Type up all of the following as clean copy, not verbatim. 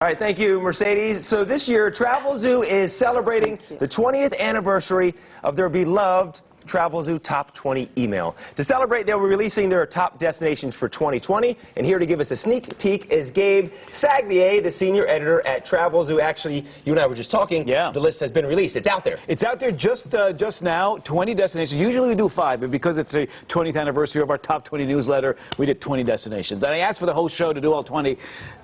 All right, thank you, Mercedes. So this year, Travelzoo is celebrating the 20th anniversary of their beloved Travelzoo Top 20 email. To celebrate, they'll be releasing their top destinations for 2020. And here to give us a sneak peek is Gabe Saglier, the senior editor at Travelzoo. Actually, you and I were just talking. Yeah. The list has been released. It's out there. It's out there just now, 20 destinations. Usually we do 5, but because it's the 20th anniversary of our Top 20 newsletter, we did 20 destinations. And I asked for the whole show to do all 20.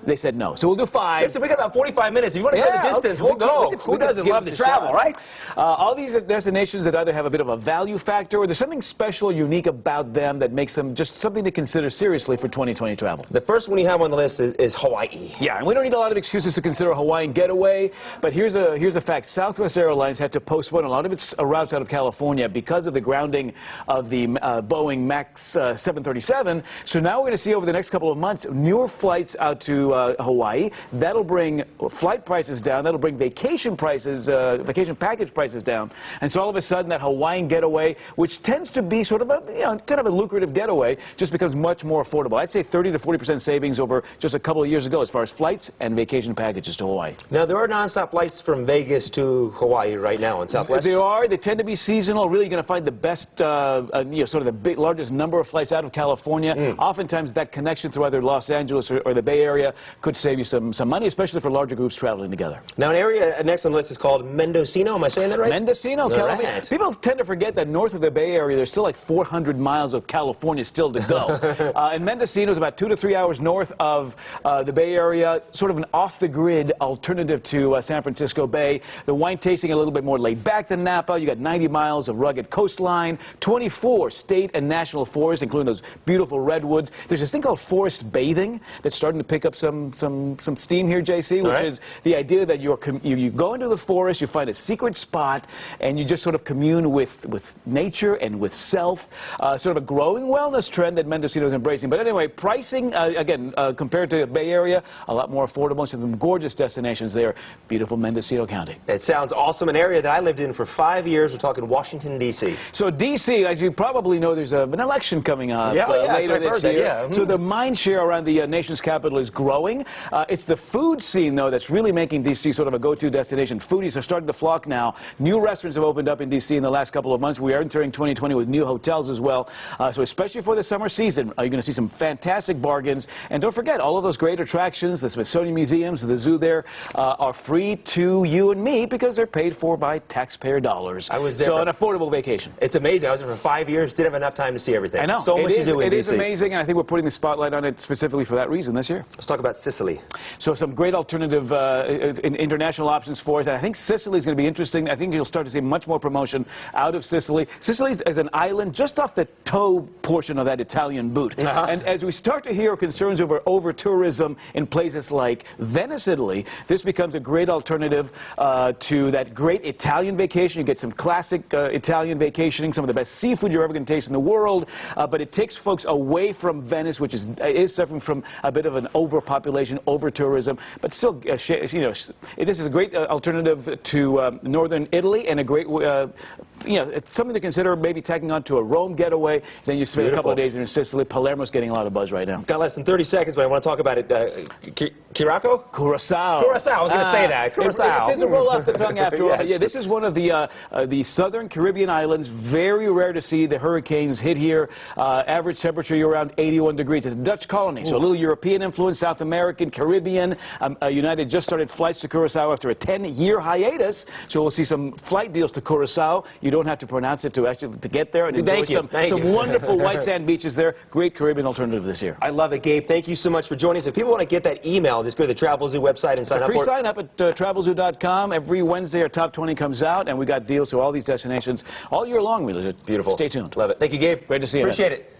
They said no. So we'll do 5. Listen, we got about 45 minutes. If you want to go the distance, we'll go. Who doesn't love to travel, right? All these destinations that either have a bit of a value factor or there's something special or unique about them that makes them just something to consider seriously for 2020 travel. The first one you have on the list is Hawaii. Yeah, and we don't need a lot of excuses to consider a Hawaiian getaway, but here's a fact. Southwest Airlines had to postpone a lot of its routes out of California because of the grounding of the Boeing MAX 737. So now we're going to see over the next couple of months newer flights out to Hawaii. That'll bring flight prices down. That'll bring vacation prices, vacation package prices down. And so all of a sudden that Hawaiian getaway, which tends to be sort of a, kind of a lucrative getaway, just becomes much more affordable. I'd say 30 to 40% savings over just a couple of years ago as far as flights and vacation packages to Hawaii. Now, there are nonstop flights from Vegas to Hawaii right now in Southwest. There are. They tend to be seasonal. Really going to find the best, sort of the largest number of flights out of California. Oftentimes that connection through either Los Angeles or the Bay Area could save you some money, especially for larger groups traveling together. Now, an area next on the list is called Mendocino. Am I saying that right? Mendocino, California. Right. People tend to forget that north of the Bay Area, there's still like 400 miles of California still to go. And Mendocino is about 2 to 3 hours north of the Bay Area, sort of an off-the-grid alternative to San Francisco Bay. The wine tasting a little bit more laid back than Napa. You got 90 miles of rugged coastline, 24 state and national forests, including those beautiful redwoods. There's this thing called forest bathing that's starting to pick up some steam here, JC, which is the idea that you go into the forest, you find a secret spot, and you just sort of commune with nature and with self. Sort of a growing wellness trend that Mendocino is embracing. But anyway, pricing, again, compared to the Bay Area, a lot more affordable. Some gorgeous destinations there. Beautiful Mendocino County. It sounds awesome. An area that I lived in for 5 years. We're talking Washington, D.C. So D.C., as you probably know, there's an election coming up later this year. So the mind share around the nation's capital is growing. It's the food scene, though, that's really making D.C. sort of a go-to destination. Foodies are starting to flock now. New restaurants have opened up in D.C. in the last couple of months. We are entering 2020 with new hotels as well. So especially for the summer season, you're going to see some fantastic bargains. And don't forget, all of those great attractions, the Smithsonian Museums, the zoo there, are free to you and me because they're paid for by taxpayer dollars. I was there. So an affordable vacation. It's amazing. I was there for 5 years. Didn't have enough time to see everything. I know. So much to do in D.C. It is D.C. amazing, and I think we're putting the spotlight on it specifically for that reason this year. Let's talk about Sicily. So some great alternative international options for us. And I think Sicily is going to be interesting. I think you'll start to see much more promotion out of Sicily. Sicily is an island just off the toe portion of that Italian boot. And as we start to hear concerns over tourism in places like Venice, Italy, this becomes a great alternative to that great Italian vacation. You get some classic Italian vacationing, some of the best seafood you're ever going to taste in the world, but it takes folks away from Venice, which is suffering from a bit of an overpopulation, over-tourism, but still, this is a great alternative to northern Italy and a great, it's something to consider maybe tacking on to a Rome getaway. Then you spend a couple of days in Sicily. Palermo's getting a lot of buzz right now. Got less than 30 seconds, but I want to talk about it. Curacao? Curacao. Curacao. I was going to say that. Curacao. It doesn't roll off the tongue after all. Yes. Yeah, this is one of the southern Caribbean islands. Very rare to see the hurricanes hit here. Average temperature around 81 degrees. It's a Dutch colony, so a little European influence, South American, Caribbean. United just started flights to Curacao after a 10-year hiatus, so we'll see some flight deals to Curacao. You don't have to pronounce it to get there and enjoy some wonderful white sand beaches there. Great Caribbean alternative this year. I love it, Gabe. Thank you so much for joining us. If people want to get that email, just go to the Travelzoo website and sign up for it. Free sign up at travelzoo.com. Every Wednesday our top 20 comes out, and we got deals to all these destinations all year long. Really. Beautiful. Stay tuned. Love it. Thank you, Gabe. Great to see you. Appreciate it.